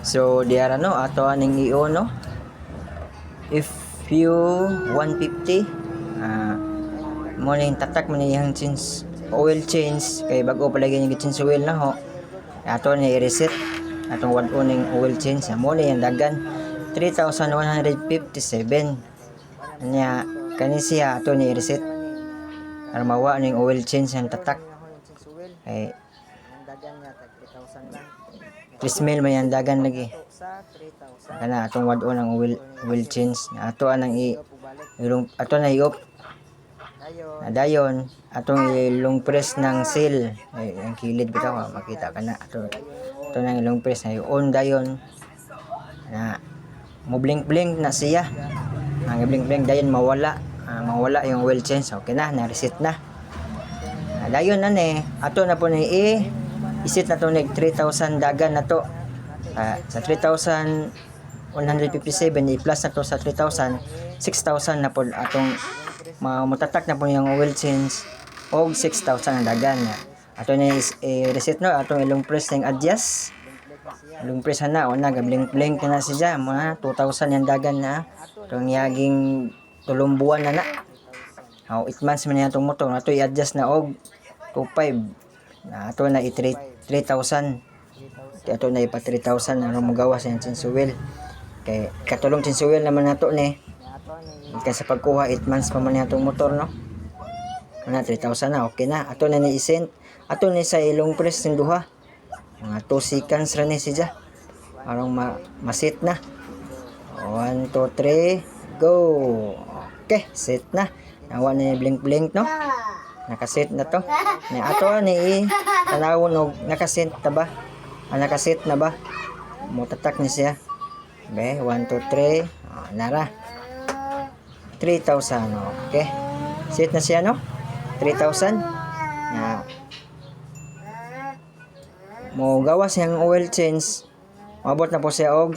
So diara no ato aning iyo no. If you 150 mo ning tatak man iyang change oil change kay bag-o palagi yung change oil na ho. Ato ni i-reset atong wad-o ning oil change mo ni ang dagan 3,157 nya kani siya ato ni i-reset para mawa ning oil change ang tatak kay Prismil may ang dagan lagi kana atong wad-o ng oil change ato anang ato na i-op dayon atong ilong press ng seal ay ang kilid bitaw makita kana ato nang ilong press ay on dayon na mo blink na siya ang blink dayon mawala yung oil change okay na reset na dayon ato na po ni isit na to nig 3,000 dagan na to sa 3,157 i-plus na to sa 3,000 6,000 na po atong matatak na po yung oil change og 6,000 ang dagan ato ni reset no atong ilong press ning adjust ilong press na una ga blink na siya mga 2,000 yung dagan na itong yaging tulumbuan na 8 months man atong motor ato i-adjust na og 2,500 na ato na i-3,000 ato na ipa 3,000 ano magawas yung change oil kay katulong change oil naman nato ni kay sa pagkuha 8 months pa man atong motor no na 3,000 na okay na ato na ni i-send ato ni sa ilong press ng duha mga 2 seconds ra ni siya arong ma-set na 1, 2, 3 go okay set na nawa na blink no nakaset na to ni ato ni tanawon og nakaset na ba nakaset na ba mo tatak ni siya be 1, 2, 3 nara 3,000 okay set na siya no 3,000 na mo gawas yung oil change mabot na po siya og